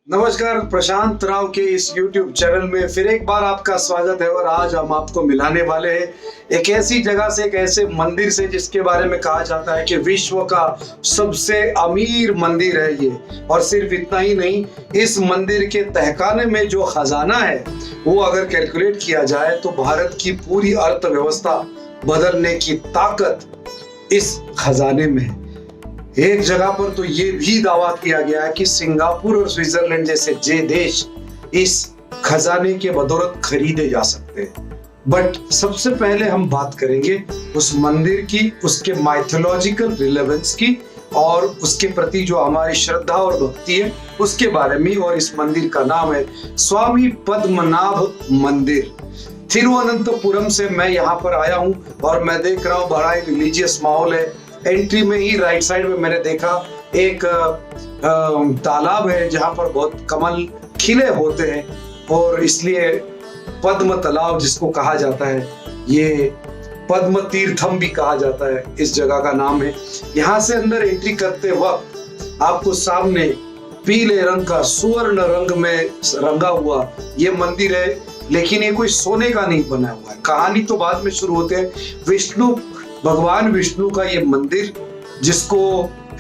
नमस्कार, प्रशांत राव के इस YouTube चैनल में फिर एक बार आपका स्वागत है। और आज हम आपको मिलाने वाले हैं एक ऐसी जगह से, एक ऐसे मंदिर से जिसके बारे में कहा जाता है कि विश्व का सबसे अमीर मंदिर है ये। और सिर्फ इतना ही नहीं, इस मंदिर के तहखाने में जो खजाना है वो अगर कैलकुलेट किया जाए तो भारत की पूरी अर्थव्यवस्था बदलने की ताकत इस खजाने में है। एक जगह पर तो ये भी दावा किया गया है कि सिंगापुर और स्विट्जरलैंड जैसे देश इस खजाने के बदौलत खरीदे जा सकते हैं। बट सबसे पहले हम बात करेंगे उस मंदिर की, उसके माइथोलॉजिकल रिलेवेंस की और उसके प्रति जो हमारी श्रद्धा और भक्ति है उसके बारे में। और इस मंदिर का नाम है स्वामी पद्मनाभ मंदिर। तिरुवनंतपुरम से मैं यहाँ पर आया हूँ और मैं देख रहा हूँ बड़ा ही रिलीजियस माहौल है। एंट्री में ही राइट साइड में मैंने देखा एक तालाब है जहां पर बहुत कमल खिले होते हैं और इसलिए पद्म तालाब जिसको कहा जाता है, ये पद्म तीर्थम भी कहा जाता है, इस जगह का नाम है। यहाँ से अंदर एंट्री करते वक्त आपको सामने पीले रंग का, सुवर्ण रंग में रंगा हुआ ये मंदिर है, लेकिन ये कोई सोने का नहीं बना हुआ है। कहानी तो बाद में शुरू होते हैं। भगवान विष्णु का ये मंदिर, जिसको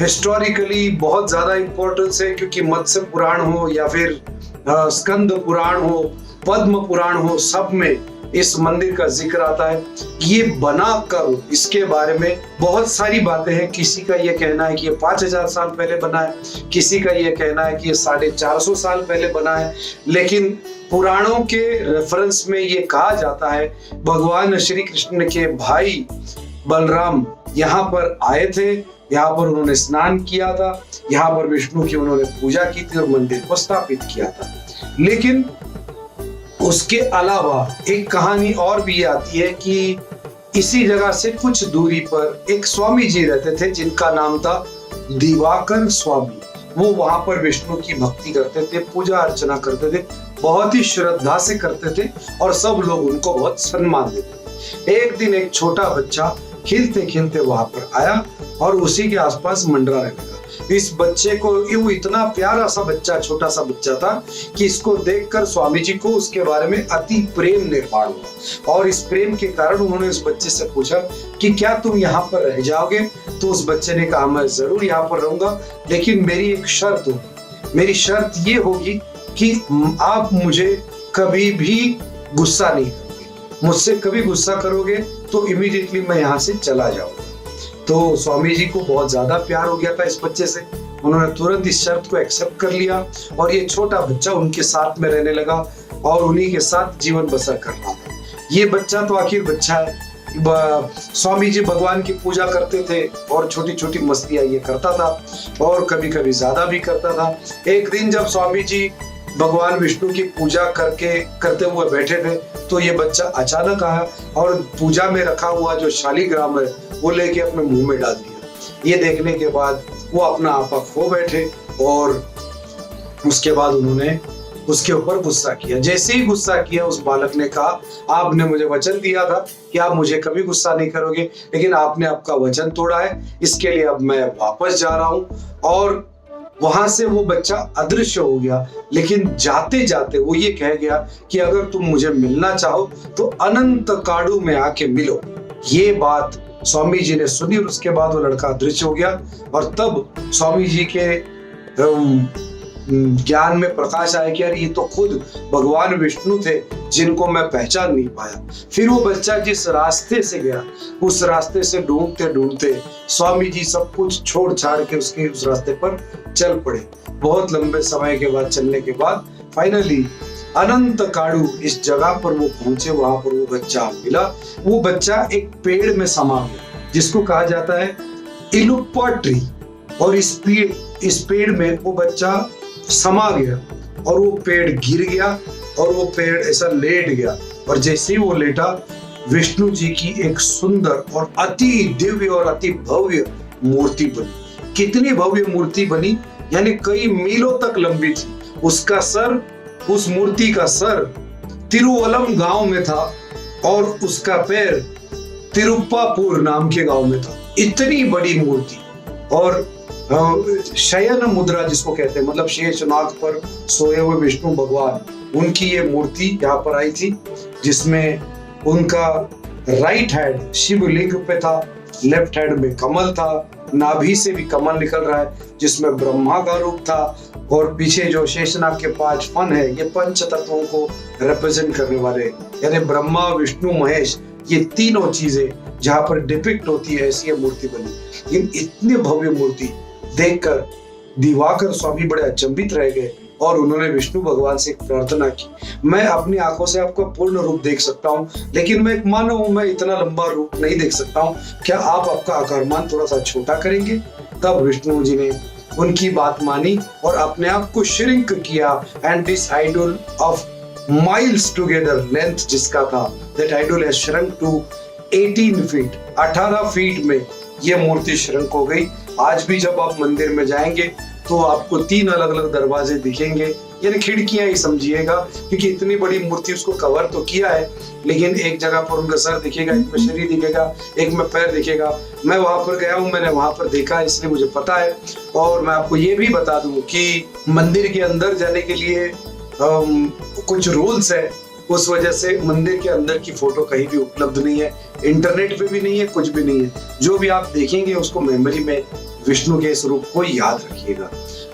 हिस्टोरिकली बहुत ज्यादा इंपॉर्टेंस है, क्योंकि मत्स्य पुराण हो या फिर स्कंद पुराण हो, पद्म पुराण हो, सब में इस मंदिर का जिक्र आता है। ये बना कर इसके बारे में बहुत सारी बातें हैं। किसी का ये कहना है कि ये 5000 साल पहले बना है, किसी का ये कहना है कि ये 450 साल पहले बना है, लेकिन पुराणों के रेफरेंस में ये कहा जाता है भगवान श्री कृष्ण के भाई बलराम यहाँ पर आए थे, यहाँ पर उन्होंने स्नान किया था, यहाँ पर विष्णु की उन्होंने पूजा की थी और मंदिर को स्थापित किया था। लेकिन उसके अलावा एक कहानी और भी आती है कि इसी जगह से कुछ दूरी पर एक स्वामी जी रहते थे जिनका नाम था दिवाकर स्वामी। वो वहां पर विष्णु की भक्ति करते थे, पूजा अर्चना करते थे, बहुत ही श्रद्धा से करते थे और सब लोग उनको बहुत सम्मान देते थे। एक दिन एक छोटा बच्चा खिलते खिलते वहां पर आया और उसी के आसपास मंडराने लगा। इस बच्चे को, वो इतना प्यारा सा बच्चा, छोटा सा बच्चा था कि इसको देखकर स्वामी जी को उसके बारे में अति प्रेम निर्माण हुआ। और इस प्रेम के कारण उन्होंने उस बच्चे से पूछा कि क्या तुम यहाँ पर रह जाओगे? तो उस बच्चे ने कहा मैं जरूर यहाँ पर रहूंगा, लेकिन मेरी एक शर्त होगी। मेरी शर्त ये होगी कि आप मुझे कभी भी गुस्सा नहीं करोगे। मुझसे कभी गुस्सा करोगे तो इमीडिएटली मैं यहाँ से चला जाऊंगा। तो स्वामी जी को बहुत ज्यादा प्यार हो गया था इस बच्चे से। उन्होंने तुरंत इस शर्त को एक्सेप्ट कर लिया और ये छोटा बच्चा उनके साथ में रहने लगा और उन्हीं के साथ जीवन बसर कर रहा था। ये बच्चा तो आखिर बच्चा है। स्वामी जी भगवान की पूजा करते थे और छोटी छोटी मस्तियां ये करता था और कभी कभी ज्यादा भी करता था। एक दिन जब स्वामी जी भगवान विष्णु की पूजा करते हुए बैठे थे तो ये बच्चा अचानक आया और पूजा में रखा हुआ जो शालिग्राम है वो लेके अपने मुंह में डाल दिया। ये देखने के बाद वो अपना आपा खो बैठे और उसके बाद उन्होंने उसके ऊपर गुस्सा किया। जैसे ही गुस्सा किया, उस बालक ने कहा आपने मुझे वचन दिया था कि आप मुझे कभी गुस्सा नहीं करोगे, लेकिन आपने आपका वचन तोड़ा है, इसके लिए अब मैं वापस जा रहा हूँ। और वहां से वो बच्चा अदृश्य हो गया। लेकिन जाते जाते वो ये कह गया कि अगर तुम मुझे मिलना चाहो तो अनंत काड़ू में आके मिलो। ये बात स्वामी जी ने सुनी और उसके बाद वो लड़का अदृश्य हो गया। और तब स्वामी जी के ज्ञान में प्रकाश आया कि यार ये तो खुद भगवान विष्णु थे जिनको मैं पहचान नहीं पाया। फिर वो बच्चा जिस रास्ते से गया, उस रास्ते से ढूंढते ढूंढते स्वामी जी सब कुछ छोड़ छाड़ के उसके उस रास्ते पर चल पड़े। बहुत लंबे समय के बाद चलने के बाद फाइनली अनंत काड़ू इस जगह पर वो पहुंचे। वहां पर वो बच्चा मिला। वो बच्चा एक पेड़ में समा गया जिसको कहा जाता है इलुप्पा ट्री। और इस पेड़ में वो बच्चा समा गया और वो पेड़ गिर गया और वो पेड़ ऐसा लेट गया। और जैसे ही वो लेटा, विष्णु जी की एक सुंदर और अति दिव्य और अति भव्य मूर्ति बनी। कितनी भव्य मूर्ति बनी, यानी कई मीलों तक लंबी थी। उसका सर, उस मूर्ति का सर तिरुवलम गांव में था और उसका पैर तिरुप्पापुर नाम के गांव में था। इतनी बड़ी मूर्ति। और शयन मुद्रा जिसको कहते हैं, मतलब शेषनाग पर सोए हुए विष्णु भगवान, उनकी ये मूर्ति यहाँ पर आई थी, जिसमें उनका राइट हैंड शिवलिंग पे था, लेफ्ट हैंड में कमल था, नाभि से भी कमल निकल रहा है जिसमें ब्रह्मा का रूप था, और पीछे जो शेषनाग के 5 फन है ये पंच तत्वों को रिप्रेजेंट करने वाले, यानी ब्रह्मा विष्णु महेश, ये तीनों चीजें जहां पर डिपिक्ट होती है, ऐसी ये मूर्ति बनी। इतनी भव्य मूर्ति देखकर दिवाकर स्वामी बड़े अचंभित रह गए और उन्होंने विष्णु भगवान से एक प्रार्थना की, मैं अपनी आंखों से आपका पूर्ण रूप देख सकता हूँ, लेकिन मैं एक मानव हूं, मैं इतना लंबा रूप नहीं देख सकता हूँ, क्या आप आपका आकारमान थोड़ा सा छोटा करेंगे? तब विष्णु जी ने उनकी बात मानी और अपने आप को श्रिंक किया, and this idol of miles together length जिसका था, that idol has shrunk to 18 feet, 18 feet में ये मूर्ति श्रंक हो गई। आज भी जब आप मंदिर में जाएंगे तो आपको 3 अलग अलग दरवाजे दिखेंगे, यानी खिड़कियां ही समझिएगा, क्योंकि इतनी बड़ी मूर्ति उसको कवर तो किया है, लेकिन एक जगह पर उनका सर दिखेगा, एक में शरीर दिखेगा, एक में पैर दिखेगा। मैं वहां पर गया हूं, मैंने वहां पर देखा, इसलिए मुझे पता है। और मैं आपको ये भी बता दूं कि मंदिर के अंदर जाने के लिए कुछ रूल्स है, उस वजह से मंदिर के अंदर की फोटो कहीं भी उपलब्ध नहीं है, इंटरनेट पे भी नहीं है, कुछ भी नहीं है। जो भी आप देखेंगे उसको मेमोरी में विष्णु के इस रूप को याद रखिएगा।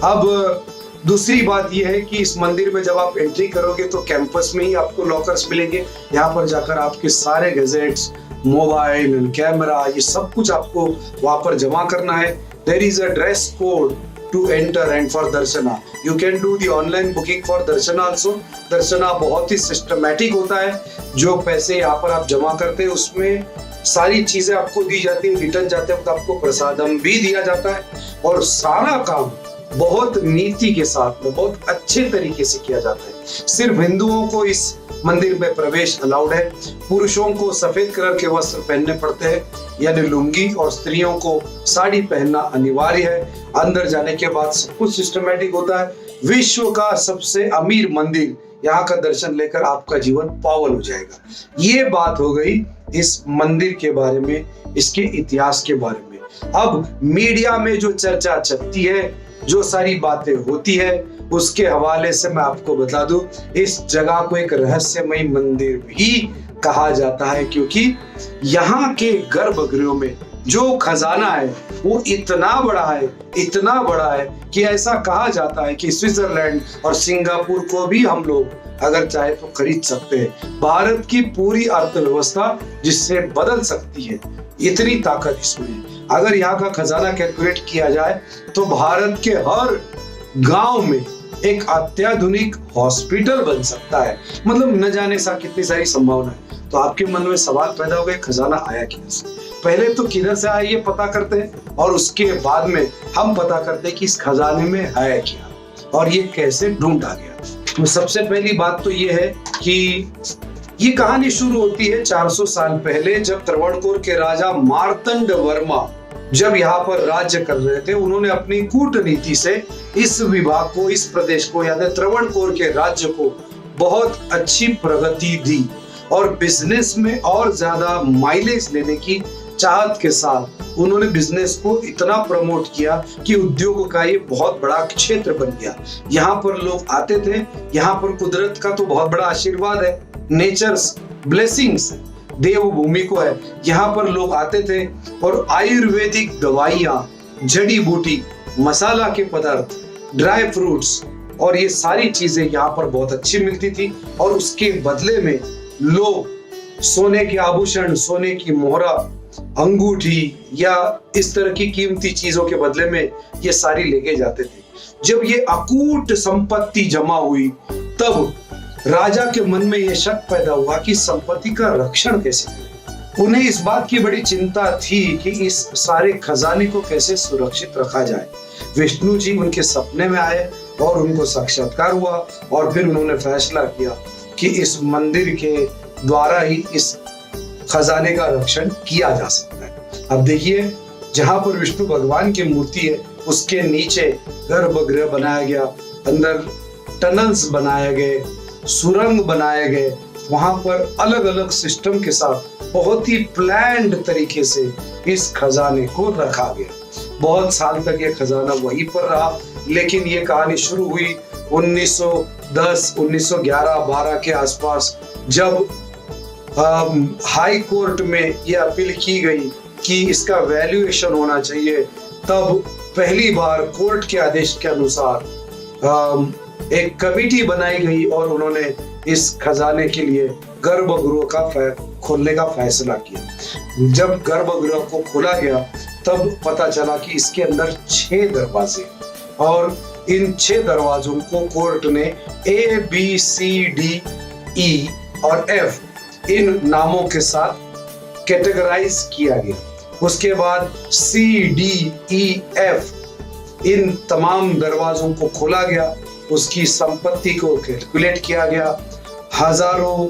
अब दूसरी बात यह है कि इस मंदिर में जब आप एंट्री करोगे तो कैंपस में ही आपको लॉकर्स मिलेंगे, यहाँ पर जाकर आपके सारे गैजेट्स, मोबाइल, कैमरा, ये सब कुछ आपको वहां पर जमा करना है। There is a dress code to enter and for darshana. You can do the online booking for darshana also। Darshana बहुत ही सिस्टमैटिक होता है, जो पैसे यहाँ पर आप जमा करते हैं उसमें सारी चीजें आपको दी जाती है, रिटर्न जाते वक्त आपको प्रसादम भी दिया जाता है, और सारा काम बहुत नीति के साथ में बहुत अच्छे तरीके से किया जाता है। सिर्फ हिंदुओं को इस मंदिर में प्रवेश अलाउड है, पुरुषों को सफेद कलर के वस्त्र पहनने पड़ते हैं यानी लुंगी, और स्त्रियों को साड़ी पहनना अनिवार्य है। अंदर जाने के बाद सब कुछ सिस्टमैटिक होता है। विश्व का सबसे अमीर मंदिर, यहाँ का दर्शन लेकर आपका जीवन पावन हो जाएगा। ये बात हो गई इस मंदिर के बारे में, इसके इतिहास के बारे में। अब मीडिया में जो चर्चा चलती है, जो सारी बातें होती है, उसके हवाले से मैं आपको बता दूं, इस जगह को एक रहस्यमय मंदिर भी कहा जाता है, क्योंकि यहाँ के गर्भगृह में जो खजाना है वो इतना बड़ा है कि ऐसा कहा जाता है कि स्विट्जरलैंड और सिंगापुर को भी हम लोग अगर चाहे तो खरीद सकते हैं। भारत की पूरी अर्थव्यवस्था जिससे बदल सकती है, इतनी ताकत इसमें है। अगर यहाँ का खजाना कैलकुलेट किया जाए तो भारत के हर गांव में एक अत्याधुनिक हॉस्पिटल बन सकता है। मतलब न जाने सा कितनी सारी संभावना है। तो आपके मन में सवाल पैदा हो गए, खजाना आया किधर से? पहले तो किधर से आया ये पता करते हैं, और उसके बाद में हम पता करते हैं कि इस खजाने में है क्या और ये कैसे ढूंढा गया। तो सबसे पहली बात तो ये है कि ये कहानी शुरू होती है 400 साल पहले, जब त्रवणकोर के राजा मार्तंड वर्मा जब यहाँ पर राज्य कर रहे थे। उन्होंने अपनी कूटनीति से इस विभाग को, इस प्रदेश को, यानी त्रवणकोर के राज्य को बहुत अच्छी प्रगति दी, और बिजनेस में और ज्यादा माइलेज लेने की चाहत के साथ उन्होंने बिजनेस को इतना प्रमोट किया कि उद्योग का ये बहुत बड़ा क्षेत्र बन गया। यहाँ पर लोग आते थे, यहाँ पर कुदरत का तो बहुत बड़ा आशीर्वाद है, नेचर्स ब्लेसिंग्स देवभूमि को है। यहाँ पर लोग आते थे और आयुर्वेदिक दवाइयाँ, जड़ी बूटी, मसाला के पदार्थ, ड्राई फ्रूट्स, और ये सारी चीजें यहाँ पर बहुत अच्छी मिलती थी। और उसके बदले में लोग सोने के आभूषण, सोने की मोहरा, अंगूठी या इस तरह की कीमती चीजों के बदले में ये सारी लेके जाते थे। जब ये अकूट संपत्ति जमा हुई तब राजा के मन में यह शक पैदा हुआ कि संपत्ति का रक्षण कैसे करें। उन्हें इस बात की बड़ी चिंता थी कि इस सारे खजाने को कैसे सुरक्षित रखा जाए। विष्णु जी उनके सपने में आए और उनको साक्षात्कार हुआ, और फिर उन्होंने फैसला किया कि इस मंदिर के द्वारा ही इस खजाने का रक्षण किया जा सकता है। अब देखिए, जहां पर विष्णु भगवान की मूर्ति है उसके नीचे गर्भगृह बनाया गया, अंदर टनल्स बनाए गए, सुरंग बनाए गए, वहां पर अलग अलग सिस्टम के साथ बहुत ही प्लान्ड तरीके से इस खजाने को रखा गया। बहुत साल तक ये खजाना वहीं पर रहा। लेकिन ये कहानी शुरू हुई 1910, 1911, 12 के आसपास, जब हाई कोर्ट में ये अपील की गई कि इसका वैल्यूएशन होना चाहिए। तब पहली बार कोर्ट के आदेश के अनुसार एक कमेटी बनाई गई और उन्होंने इस खजाने के लिए गर्भगृह का खोलने का फैसला किया। जब गर्भगृह को खोला गया तब पता चला कि इसके अंदर 6 दरवाजे, और इन 6 दरवाजों को कोर्ट ने A, B, C, D, E और F इन नामों के साथ कैटेगराइज किया गया। उसके बाद C, D, E, F इन तमाम दरवाजों को खोला गया, उसकी संपत्ति को कैलकुलेट किया गया। हजारों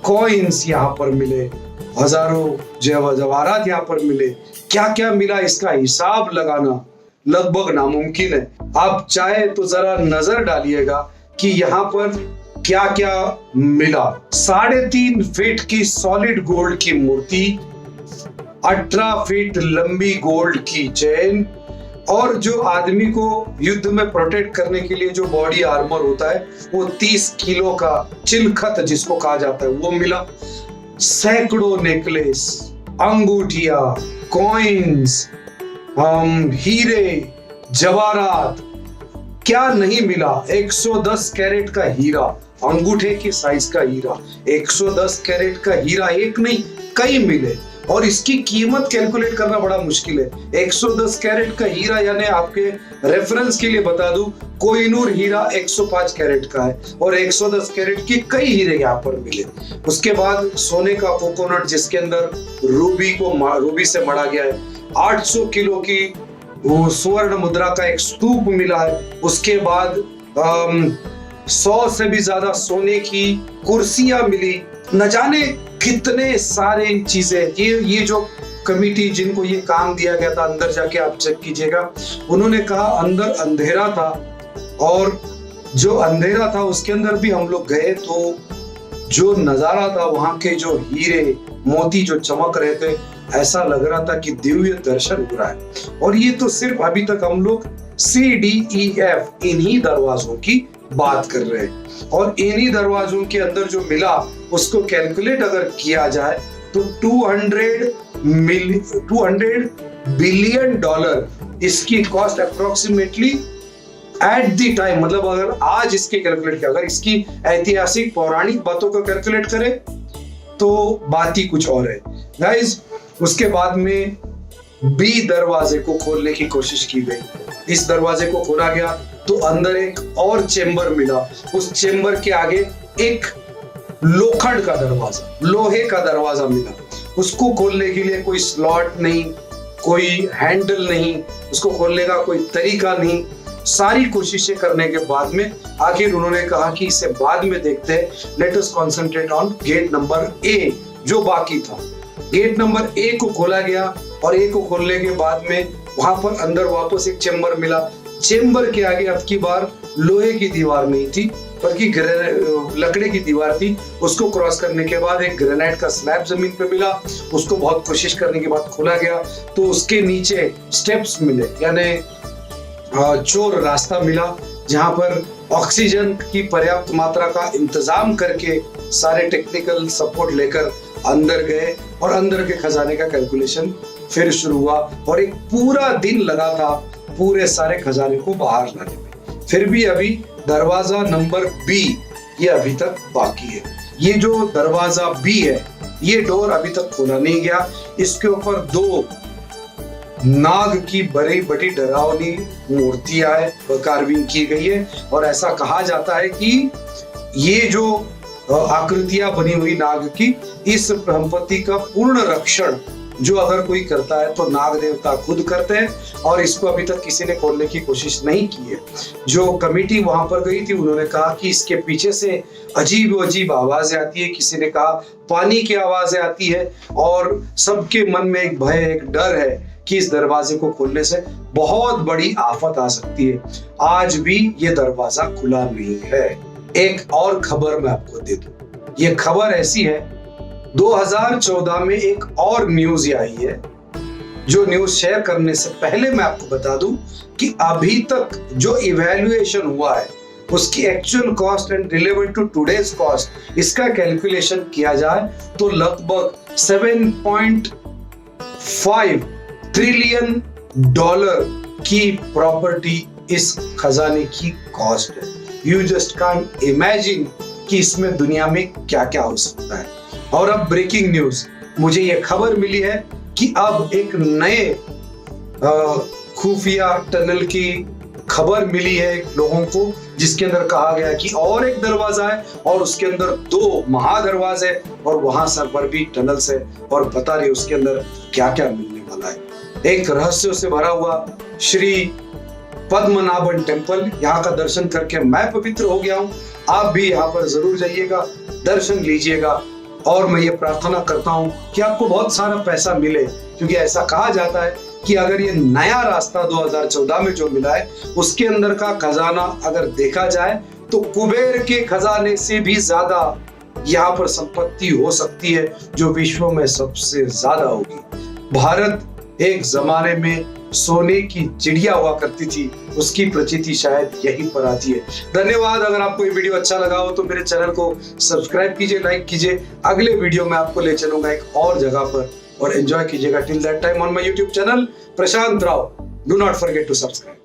कॉइन्स यहाँ पर मिले, हजारों जवाहरात यहाँ पर मिले। क्या क्या मिला इसका हिसाब लगाना लगभग नामुमकिन है। आप चाहे तो जरा नजर डालिएगा कि यहाँ पर क्या क्या मिला। 3.5 फीट की सॉलिड गोल्ड की मूर्ति, 18 फीट लंबी गोल्ड की चेन, और जो आदमी को युद्ध में प्रोटेक्ट करने के लिए जो बॉडी आर्मर होता है वो 30 किलो का चिलखत जिसको कहा जाता है वो मिला। सैकड़ों नेकलेस, अंगूठिया, कॉइन्स, हीरे, जवाहरात, क्या नहीं मिला। 110 कैरेट का हीरा, अंगूठे के साइज का हीरा, 110 कैरेट का हीरा एक नहीं कई मिले, और इसकी कीमत कैलकुलेट करना बड़ा मुश्किल है। 110 कैरेट का हीरा, यानी आपके रेफरेंस के लिए बता दूं, कोहिनूर हीरा 105 कैरेट का है और 110 कैरेट के कई हीरे यहाँ पर मिले। उसके बाद सोने का कोकोनट जिसके अंदर रूबी से मढ़ा गया है, 800 किलो की स्वर्ण मुद्रा का एक स्तूप मिला है। उसके बाद 100 से भी ज्यादा सोने की कुर्सियां मिली, न जाने कितने सारे चीजें। ये जो कमिटी जिनको ये काम दिया गया था, अंदर जाके आप चेक कीजिएगा, उन्होंने कहा अंदर अंधेरा था, और जो अंधेरा था उसके अंदर भी हम लोग गए तो जो नजारा था, वहां के जो हीरे मोती जो चमक रहे थे, ऐसा लग रहा था कि दिव्य दर्शन हो रहा है। और ये तो सिर्फ अभी तक हम लोग CDEF इन्हीं दरवाजों की बात कर रहे हैं, और इन्हीं दरवाजों के अंदर जो मिला उसको कैलकुलेट अगर किया जाए तो 200 बिलियन डॉलर इसकी cost approximately at the time. मतलब अगर आज इसके कैलकुलेट किया, अगर इसकी ऐतिहासिक पौराणिक बातों को कैलकुलेट करें तो बात ही कुछ और है गाइस। उसके बाद में B दरवाजे को खोलने की कोशिश की गई। इस दरवाजे को खोला गया तो अंदर एक और चेंबर मिला। उस चेंबर के आगे एक लोखंड का दरवाजा, लोहे का दरवाजा मिला। उसको खोलने के लिए कोई स्लॉट नहीं, कोई हैंडल नहीं, उसको खोलने का कोई तरीका नहीं। सारी कोशिशें करने के बाद में आखिर उन्होंने कहा कि इसे बाद में देखते हैं, let us concentrate on gate number A जो बाकी था। गेट नंबर A को खोला गया, और A को खोलने के बाद में वहां पर अंदर वापस एक चेंबर मिला। चेंबर के आगे अब की बार लोहे की दीवार नहीं थी बल्कि लकड़े की दीवार थी। उसको क्रॉस करने के बाद एक ग्रेनाइट का स्लैब जमीन पे मिला। उसको बहुत कोशिश करने के बाद खोला गया तो उसके नीचे स्टेप्स मिले, यानी चोर रास्ता मिला, जहां पर ऑक्सीजन की पर्याप्त मात्रा का इंतजाम करके सारे टेक्निकल सपोर्ट लेकर अंदर गए, और अंदर के खजाने का कैलकुलेशन फिर शुरू हुआ। और एक पूरा दिन लगा था पूरे सारे खजाने को बाहर लाने में। फिर भी अभी दरवाजा नंबर B ये अभी तक बाकी है। ये जो दरवाजा B है, ये डोर अभी तक खोला नहीं गया। इसके ऊपर 2 नाग की बड़ी बड़ी डरावनी मूर्तियां है, कार्विंग की गई है, और ऐसा कहा जाता है कि ये जो आकृतियां बनी हुई नाग की, इस संपत्ति का पूर्ण रक्षण जो अगर कोई करता है तो नाग देवता खुद करते हैं, और इसको अभी तक किसी ने खोलने की कोशिश नहीं की है। जो कमेटी वहां पर गई थी उन्होंने कहा कि इसके पीछे से अजीब अजीब आवाजें आती है। किसी ने कहा पानी की आवाजें आती है, और सबके मन में एक भय, एक डर है कि इस दरवाजे को खोलने से बहुत बड़ी आफत आ सकती है। आज भी ये दरवाजा खुला नहीं है। एक और खबर मैं आपको दे दूं, ये खबर ऐसी है, 2014 में एक और न्यूज आई है जो न्यूज शेयर करने से पहले मैं आपको बता दूं कि अभी तक जो इवैल्यूएशन हुआ है उसकी actual cost and relevant to today's cost, इसका कैलकुलेशन किया जाए तो लगभग 7.5 ट्रिलियन डॉलर की प्रॉपर्टी इस खजाने की कॉस्ट है। यू जस्ट कांट इमेजिन कि इसमें दुनिया में क्या क्या हो सकता है। और अब ब्रेकिंग न्यूज, मुझे यह खबर मिली है कि अब एक नए खुफिया टनल की खबर मिली है लोगों को, जिसके अंदर कहा गया कि और एक दरवाजा है और उसके अंदर 2 महादरवाजे है और वहां सर्वर भी टनल से, और बता रही उसके अंदर क्या क्या मिलने वाला है। एक रहस्यों से भरा हुआ श्री पद्मनाभन टेम्पल, यहाँ का दर्शन करके मैं पवित्र हो गया हूँ। आप भी यहाँ पर जरूर जाइएगा, दर्शन लीजिएगा और मैं ये प्रार्थना करता हूँ कि आपको बहुत सारा पैसा मिले, क्योंकि ऐसा कहा जाता है कि अगर ये नया रास्ता 2014 में जो मिला है उसके अंदर का खजाना अगर देखा जाए तो कुबेर के खजाने से भी ज्यादा यहाँ पर संपत्ति हो सकती है, जो विश्व में सबसे ज्यादा होगी। भारत एक जमाने में सोने की चिड़िया हुआ करती थी, उसकी प्रचिति शायद यहीं पर आती है। धन्यवाद। अगर आपको ये वीडियो अच्छा लगा हो तो मेरे चैनल को सब्सक्राइब कीजिए, लाइक कीजिए। अगले वीडियो में आपको ले चलूंगा एक और जगह पर, और एंजॉय कीजिएगा। Till that time on my YouTube channel Prashant Rao, do not forget to subscribe.